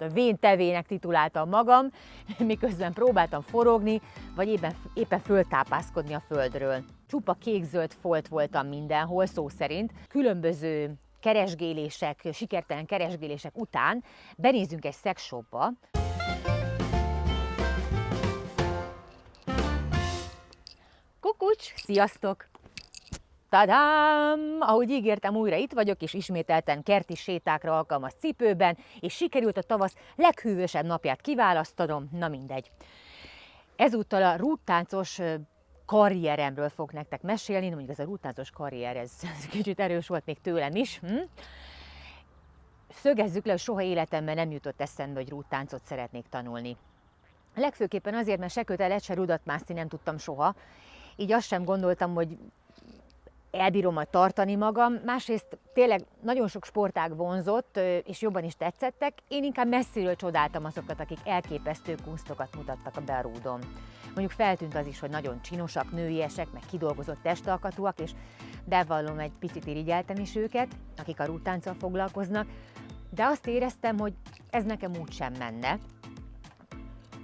most a vén tevének tituláltam magam, miközben próbáltam forogni, vagy éppen föltápászkodni a földről. Csupa kék-zöld folt voltam mindenhol, szó szerint. Különböző keresgélések, sikertelen keresgélések után benézünk egy szexshopba. Kukucs, sziasztok! Tadám! Ahogy ígértem, újra itt vagyok, és ismételten kerti sétákra alkalmas cipőben, és sikerült a tavasz leghűvösebb napját kiválasztanom, na mindegy. Ezúttal a rúdtáncos karrieremről fogok nektek mesélni, mondjuk ez a rúdtáncos karrier, ez kicsit erős volt még tőlem is. Szögezzük le, hogy soha életemben nem jutott eszembe, hogy rúdtáncot szeretnék tanulni. Legfőképpen azért, mert se kötelet, se rudat mászni nem tudtam soha, így azt sem gondoltam, hogy elbírom majd tartani magam. Másrészt tényleg nagyon sok sportág vonzott, és jobban is tetszettek. Én inkább messziről csodáltam azokat, akik elképesztő kunsztokat mutattak be a rúdon. Mondjuk feltűnt az is, hogy nagyon csinosak, nőiesek, meg kidolgozott testalkatúak, és bevallom, egy picit irigyeltem is őket, akik a rúdtánccal foglalkoznak, de azt éreztem, hogy ez nekem úgysem menne.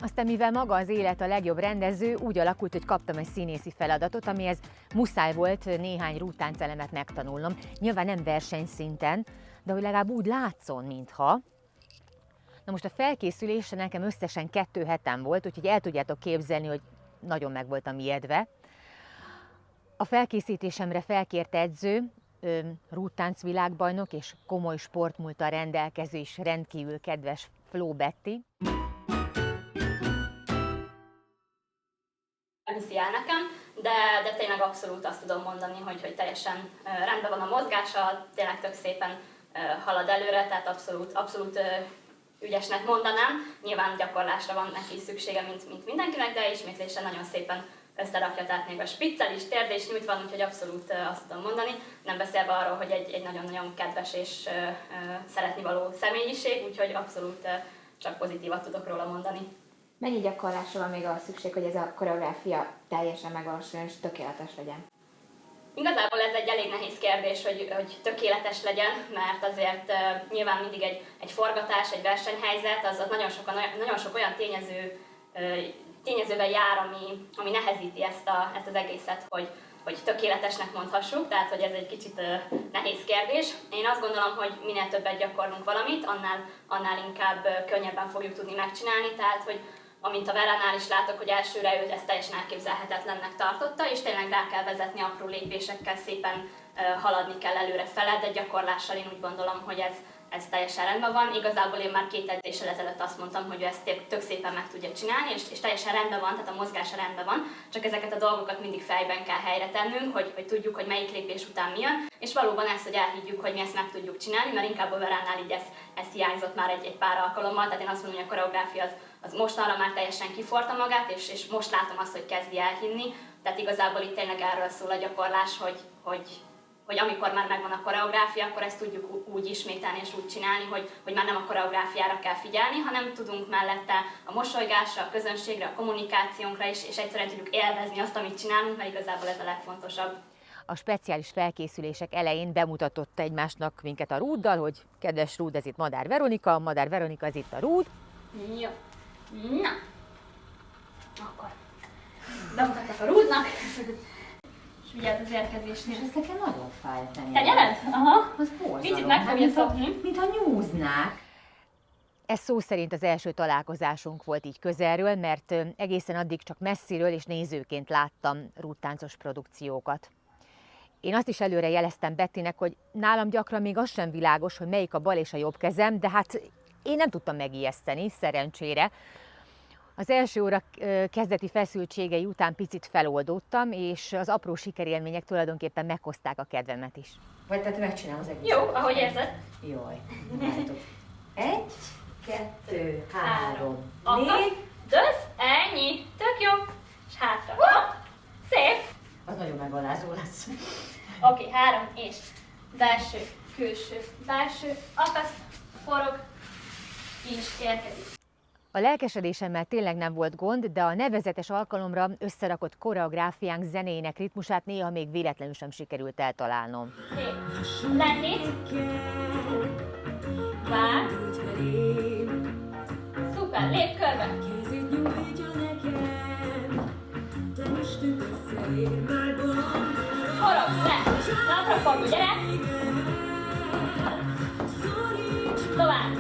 Aztán mivel maga az élet a legjobb rendező, úgy alakult, hogy kaptam egy színészi feladatot, amihez muszáj volt néhány rúdtáncelemet megtanulnom. Nyilván nem versenyszinten, de hogy legalább úgy látszon, mintha. Na most a felkészülésre nekem összesen 2 hetem volt, úgyhogy el tudjátok képzelni, hogy nagyon meg voltam ijedve. A felkészítésemre felkért edző, rúdtánc világbajnok és komoly sportmúlttal rendelkező és rendkívül kedves Fló Betty. Viszi el nekem, de tényleg abszolút azt tudom mondani, hogy teljesen rendben van a mozgása, tényleg tök szépen halad előre, tehát abszolút ügyesnek mondanám. Nyilván gyakorlásra van neki szüksége, mint mindenkinek, de ismétlésre nagyon szépen összerakja, tehát még a spiccel is, térde is nyújt van, úgyhogy abszolút azt tudom mondani. Nem beszélve arról, hogy egy nagyon-nagyon kedves és szeretnivaló személyiség, úgyhogy abszolút csak pozitívat tudok róla mondani. Mennyi gyakorlásra van még ahhoz szükség, hogy ez a koreográfia teljesen megvalósuljon és tökéletes legyen? Igazából ez egy elég nehéz kérdés, hogy tökéletes legyen, mert azért nyilván mindig egy forgatás, egy versenyhelyzet, az nagyon sok olyan tényezővel jár, ami nehezíti ezt az egészet, hogy tökéletesnek mondhassuk, tehát hogy ez egy kicsit nehéz kérdés. Én azt gondolom, hogy minél többet gyakorlunk valamit, annál inkább könnyebben fogjuk tudni megcsinálni, tehát hogy amint a Veránál is látok, hogy elsőre ő ezt teljesen elképzelhetetlennek tartotta, és tényleg rá kell vezetni apró lépésekkel, szépen haladni kell előre fele, de gyakorlással én úgy gondolom, hogy ez teljesen rendben van. Igazából én már 2 edzéssel ezelőtt azt mondtam, hogy ő ezt tök szépen meg tudja csinálni, és teljesen rendben van, tehát a mozgása rendben van, csak ezeket a dolgokat mindig fejben kell helyre tennünk, hogy tudjuk, hogy melyik lépés után mi jön, és valóban ezt, hogy elhiggyük, hogy mi ezt meg tudjuk csinálni, mert inkább a Veránál így ez hiányzott már egy pár alkalommal, tehát én azt mondom, hogy a koreográfia az mostanra már teljesen kiforta magát, és most látom azt, hogy kezdi elhinni, tehát igazából itt tényleg erről szól a gyakorlás, hogy amikor már megvan a koreográfia, akkor ezt tudjuk úgy ismételni és úgy csinálni, hogy már nem a koreográfiára kell figyelni, hanem tudunk mellette a mosolygásra, a közönségre, a kommunikációnkra is, és egyszerűen tudjuk élvezni azt, amit csinálunk, mert igazából ez a legfontosabb. A speciális felkészülések elején bemutatott egymásnak minket a rúddal, hogy kedves rúd, ez itt Madár Veronika, Madár Veronika, ez itt a rúd. Jó. Na, akkor bemutatják a rúdnak. Vigyázz az érkezésnél. És ez nekem nagyon fáj a tenyerem. Tenyered? Aha. Az borzalom. Picit meg fogja szokni. Mintha nyúznák. Ez szó szerint az első találkozásunk volt így közelről, mert egészen addig csak messziről és nézőként láttam rúdtáncos produkciókat. Én azt is előre jeleztem Bettinek, hogy nálam gyakran még az sem világos, hogy melyik a bal és a jobb kezem, de hát én nem tudtam megijeszteni, szerencsére. Az első óra kezdeti feszültségei után picit feloldódtam, és az apró sikerélmények tulajdonképpen meghozták a kedvemet is. Vagy tehát megcsinálom az egész. Jó, ahogy érzed. Jaj, látod. 1, 2, 3, Akkor 4. dösz, ennyi, tök jó. És hátra. Szép. Az nagyon megalázó lesz. Oké, 3, és belső, külső, belső, akasz, forog, és érkezik. A lelkesedésemmel tényleg nem volt gond, de a nevezetes alkalomra összerakott koreográfiánk zenéjének ritmusát néha még véletlenül sem sikerült eltalálnom. Lendít. Vár. Szuper, lép körbe. Forog, le. Napra fordul, gyere. Tovább.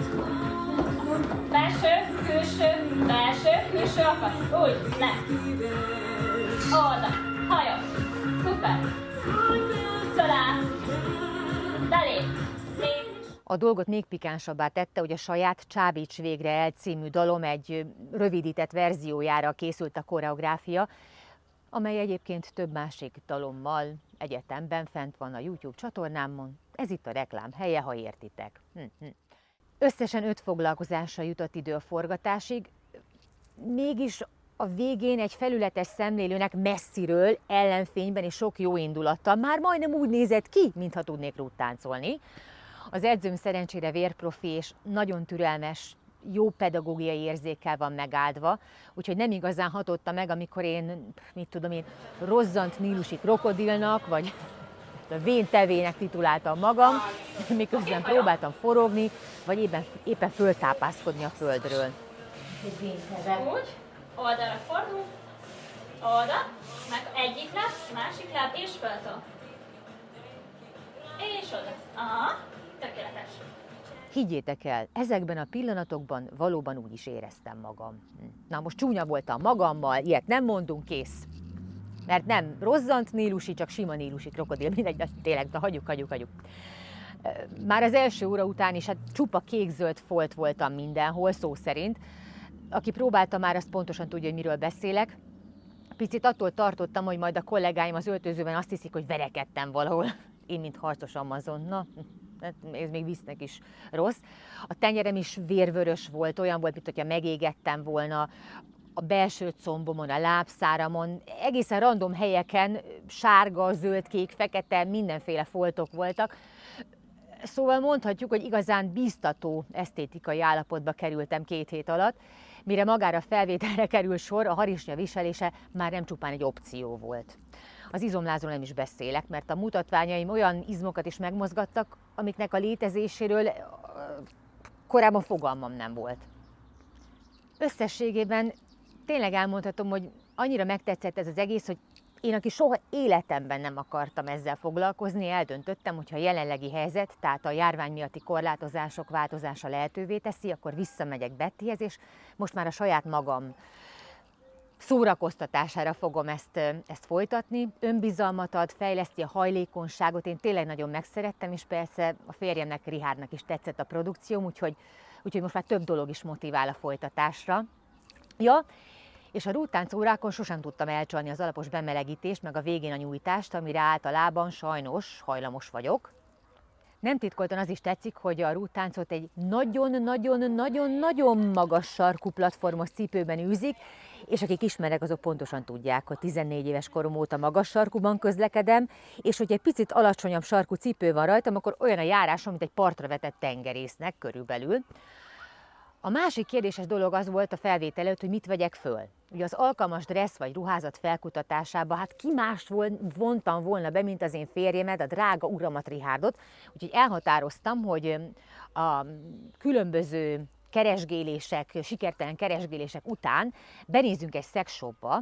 Belső, külső, akasz. Úgy, le. Oda, hajó. Szuper. Szalá. Belép. A dolgot még pikánsabbá tette, hogy a saját Csábíts végre el című dalom egy rövidített verziójára készült a koreográfia, amely egyébként több másik dalommal egyetemben fent van a YouTube csatornámon. Ez itt a reklám helye, ha értitek. Összesen 5 foglalkozásra jutott idő a forgatásig, mégis a végén egy felületes szemlélőnek messziről, ellenfényben és sok jó indulattal már majdnem úgy nézett ki, mintha tudnék rúttáncolni. Az edzőm szerencsére vérprofi és nagyon türelmes, jó pedagógiai érzékkel van megáldva, úgyhogy nem igazán hatotta meg, amikor én, rozzant nílusi krokodilnak, vagy a vén tevének tituláltam magam, miközben próbáltam forogni, vagy éppen föltápászkodni a földről. Úgy, oldalra fordul, oda, meg egyik láb, másik láb, és föltől. És oda. Aha, tökéletes. Higgyétek el, ezekben a pillanatokban valóban úgy is éreztem magam. Na most csúnya voltam magammal, ilyet nem mondunk, kész. Mert nem rozzant nílusi, csak sima nílusi krokodil, mindegy, tényleg, de hagyjuk. Már az első óra után is hát csupa kék-zöld folt voltam mindenhol, szó szerint. Aki próbálta már, azt pontosan tudja, hogy miről beszélek. Picit attól tartottam, hogy majd a kollégáim az öltözőben azt hiszik, hogy verekedtem valahol. Én, mint harcos Amazon. Na, ez még visznek is rossz. A tenyerem is vérvörös volt, olyan volt, mintha megégettem volna. A belső combomon, a lábszáramon, egészen random helyeken sárga, zöld, kék, fekete, mindenféle foltok voltak. Szóval mondhatjuk, hogy igazán bíztató esztétikai állapotba kerültem 2 hét alatt, mire magára felvételre kerül sor, a harisnya viselése már nem csupán egy opció volt. Az izomlázról nem is beszélek, mert a mutatványaim olyan izmokat is megmozgattak, amiknek a létezéséről korábban fogalmam nem volt. Összességében tényleg elmondhatom, hogy annyira megtetszett ez az egész, hogy én, aki soha életemben nem akartam ezzel foglalkozni, eldöntöttem, hogy ha a jelenlegi helyzet, tehát a járvány miatti korlátozások változása lehetővé teszi, akkor visszamegyek Bettyhez, és most már a saját magam szórakoztatására fogom ezt folytatni. Önbizalmat ad, fejleszti a hajlékonyságot, én tényleg nagyon megszerettem, és persze a férjemnek, Richardnak is tetszett a produkcióm, úgyhogy most már több dolog is motivál a folytatásra. Ja, és a rúttánc órákon sosem tudtam elcsalni az alapos bemelegítést, meg a végén a nyújtást, amire általában sajnos hajlamos vagyok. Nem titkoltan az is tetszik, hogy a rúttáncot egy nagyon-nagyon-nagyon-nagyon magas sarkú platformos cipőben űzik, és akik ismernek, azok pontosan tudják, hogy 14 éves korom óta magas sarkúban közlekedem, és hogy egy picit alacsonyabb sarkú cipő van rajtam, akkor olyan a járásom, mint egy partra vetett tengerésznek körülbelül. A másik kérdéses dolog az volt a felvétel előtt, hogy mit vegyek föl. Ugye az alkalmas dressz vagy ruházat felkutatásába, hát ki mást vontam volna be, mint az én férjemet, a drága uramat, Richardot. Úgyhogy elhatároztam, hogy a különböző keresgélések, sikertelen keresgélések után benézzünk egy szexshopba,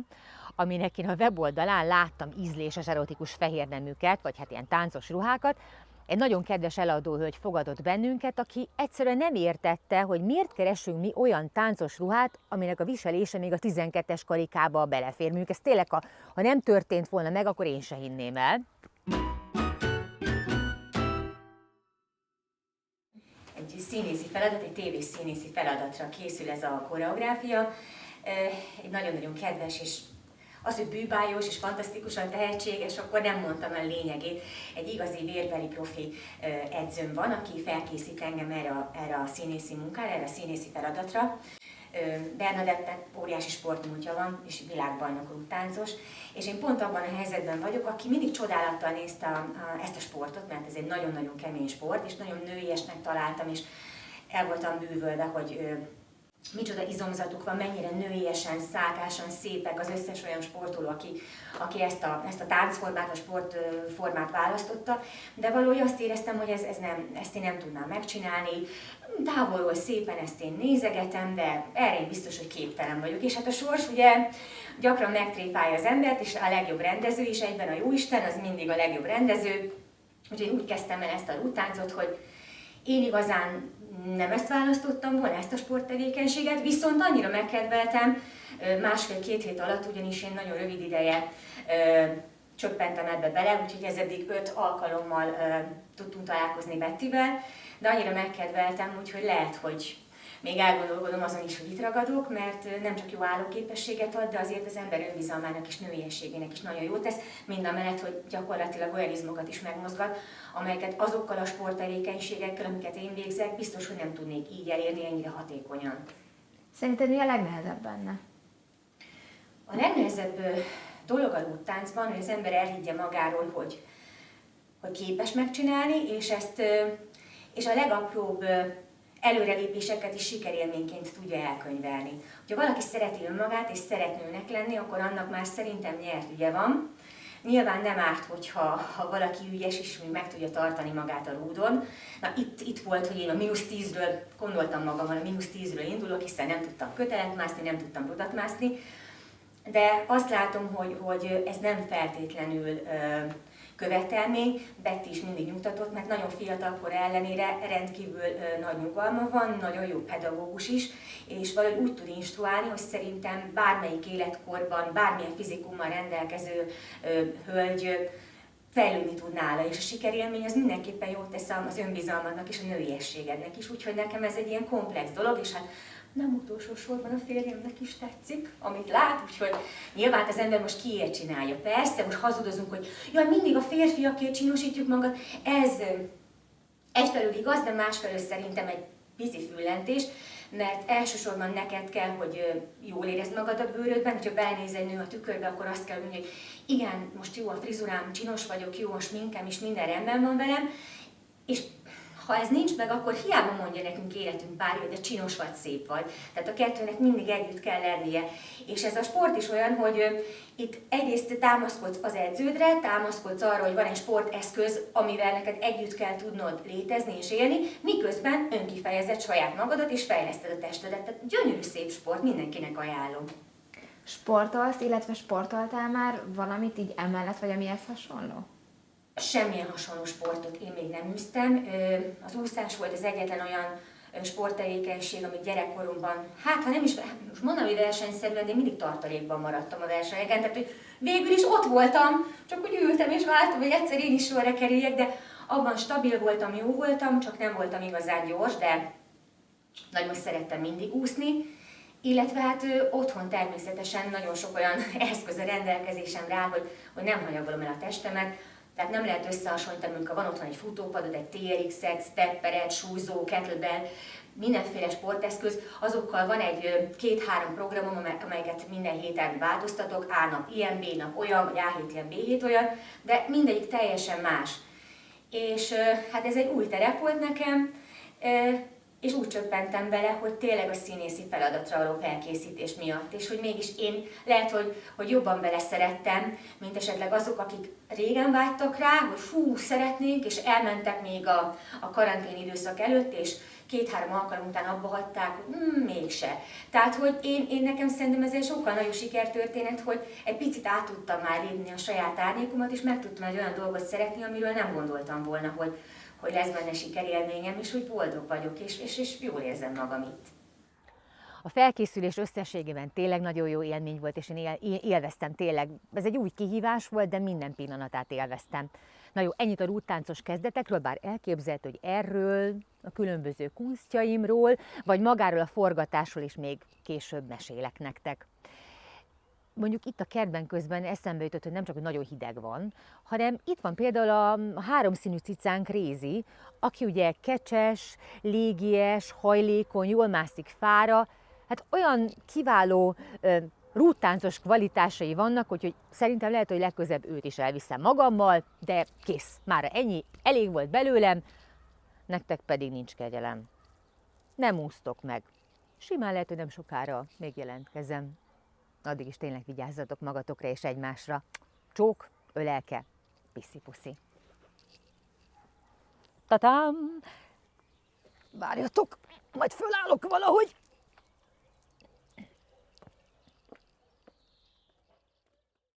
aminek én a weboldalán láttam ízléses, erotikus fehérneműket, vagy hát ilyen táncos ruhákat. Egy nagyon kedves eladóhölgy fogadott bennünket, aki egyszerűen nem értette, hogy miért keresünk mi olyan táncos ruhát, aminek a viselése még a 12-es karikába belefér. Mondjuk ez tényleg, ha nem történt volna meg, akkor én se hinném el. Egy színészi feladat, egy tévés színészi feladatra készül ez a koreográfia. Egy nagyon-nagyon kedves és az, hogy bűbájos és fantasztikusan tehetséges, akkor nem mondtam el lényegét. Egy igazi vérbeli profi edzőm van, aki felkészít engem erre a színészi munkára, erre a színészi feladatra. Bernadettek óriási sportmúltja van, és világbajnok rúttáncos, és én pont abban a helyzetben vagyok, aki mindig csodálattal nézte ezt a sportot, mert ez egy nagyon-nagyon kemény sport, és nagyon nőiesnek találtam, és el voltam bűvölve, hogy micsoda izomzatuk van, mennyire nőiesen, szálkásan szépek az összes olyan sportoló, aki ezt a táncformát, a sportformát választotta, de valahogy azt éreztem, hogy ezt én nem tudnám megcsinálni. Távolról szépen ezt én nézegetem, de erre én biztos, hogy képtelen vagyok. És hát a sors ugye gyakran megtréfálja az embert, és a legjobb rendező is egyben a jóisten, az mindig a legjobb rendező. Úgyhogy úgy kezdtem el ezt a rúdtáncot, hogy én igazán nem ezt választottam volna, ezt a sporttevékenységet, viszont annyira megkedveltem, másfél-két hét alatt, ugyanis én nagyon rövid ideje csöppentem ebbe bele, úgyhogy ez eddig 5 alkalommal tudtunk találkozni Bettivel, de annyira megkedveltem, úgyhogy lehet, hogy még elgondolkodom azon is, hogy itt ragadok, mert nem csak jó állóképességet ad, de azért az ember önbizalmának és nőiességének is nagyon jót tesz, mindamellett, hogy gyakorlatilag olyan izmokat is megmozgat, amelyeket azokkal a sporttevékenységekkel, amiket én végzek, biztos, hogy nem tudnék így elérni ennyire hatékonyan. Szerinted mi a legnehezebb benne? A legnehezebb dolog a rúdtáncban, hogy az ember elhiggye magáról, hogy képes megcsinálni, és a legapróbb előrelépéseket is sikerélményként tudja elkönyvelni. Ha valaki szereti önmagát és szeret nőnek lenni, akkor annak már szerintem nyert ügye van. Nyilván nem árt, ha valaki ügyes és még meg tudja tartani magát a rúdon. Na itt volt, hogy én a -10-ről gondoltam magammal, a -10-ről indulok, hiszen nem tudtam kötelet mászni, nem tudtam rudat mászni. De azt látom, hogy ez nem feltétlenül követelmény. Betty is mindig nyugtatott, mert nagyon fiatal kor ellenére rendkívül nagy nyugalma van, nagyon jó pedagógus is, és valahogy úgy tud instruálni, hogy szerintem bármelyik életkorban, bármilyen fizikummal rendelkező hölgy fejlődni tud nála, és a sikerélmény az mindenképpen jót tesz az önbizalmadnak és a nőiességednek is, úgyhogy nekem ez egy ilyen komplex dolog, és hát nem utolsó sorban a férjemnek is tetszik, amit lát, úgyhogy nyilván az ember most kiért csinálja. Persze, most hazudozunk, hogy jaj, mindig a férfiakért csinosítjuk magad. Ez egyfelől igaz, de másfelől szerintem egy pici füllentés, mert elsősorban neked kell, hogy jól érezd magad a bőrödben, hogyha belenéz egy nő a tükörbe, akkor azt kell mondani, hogy igen, most jó a frizurám, csinos vagyok, jó a sminkem, és minden rendben van velem, és ha ez nincs meg, akkor hiába mondja nekünk életünk párja, de csinos vagy, szép vagy. Tehát a kettőnek mindig együtt kell lennie. És ez a sport is olyan, hogy itt egyrészt támaszkodsz az edződre, támaszkodsz arra, hogy van egy sporteszköz, amivel neked együtt kell tudnod létezni és élni, miközben önkifejezed saját magadat és fejleszted a testedet. Tehát gyönyörű szép sport, mindenkinek ajánlom. Sportolsz, illetve sportoltál már valamit így emellett, vagy amihez hasonló? Semmilyen hasonló sportot én még nem űztem. Az úszás volt az egyetlen olyan sporttevékenység, amit gyerekkoromban, hát ha nem is, most mondom, hogy versenyszerűen, de mindig tartalékban maradtam a versenyeken, tehát hogy végül is ott voltam, csak úgy ültem és vártam, hogy egyszer én is sorra kerüljek, de abban stabil voltam, jó voltam, csak nem voltam igazán gyors, de nagyon szerettem mindig úszni. Illetve hát otthon természetesen nagyon sok olyan eszköz a rendelkezésemre áll, hogy nem hanyagolom el a testemet. Tehát nem lehet összehasonlítani, amikor van otthon egy futópadod, egy TRX-et, stepperet, súlyzó, kettlebell, mindenféle sporteszköz, azokkal van egy 2-3 programom, amelyeket minden héten változtatok, A nap ilyen, B nap olyan, vagy A hét ilyen, B hét olyan, de mindegyik teljesen más. És hát ez egy új terep volt nekem, és úgy csöppentem bele, hogy tényleg a színészi feladatra való felkészítés miatt, és hogy mégis én lehet, hogy jobban beleszerettem, mint esetleg azok, akik régen vágytak rá, hogy fú, szeretnénk, és elmentek még a karantén időszak előtt, és 2-3 alkalom után abba hagyták, hogy mégse. Tehát, hogy én nekem szerintem ez egy sokkal nagyobb sikertörténet, hogy egy picit át tudtam már lépni a saját árnyékomat, és meg tudtam egy olyan dolgot szeretni, amiről nem gondoltam volna, hogy lesz benne sikerélményem, és hogy boldog vagyok, és jól érzem magam itt. A felkészülés összességében tényleg nagyon jó élmény volt, és én élveztem tényleg. Ez egy új kihívás volt, de minden pillanatát élveztem. Na jó, ennyit a rúdtáncos kezdetekről, bár elképzelhető, hogy erről, a különböző kunstjaimról, vagy magáról a forgatásról is még később mesélek nektek. Mondjuk itt a kertben közben eszembe jutott, hogy nem csak, hogy nagyon hideg van, hanem itt van például a háromszínű cicánk Rézi, aki ugye kecses, légies, hajlékony, jól mászik fára, hát olyan kiváló rúdtáncos kvalitásai vannak, hogy szerintem lehet, hogy legközebb őt is elviszem magammal, de kész, mára ennyi, elég volt belőlem, nektek pedig nincs kegyelem. Nem úsztok meg. simán lehet, hogy nem sokára még jelentkezem. Addig is tényleg vigyázzatok magatokra és egymásra. Csók, ölelke, piszi-puszi. Tatám! Várjatok, majd fölállok valahogy.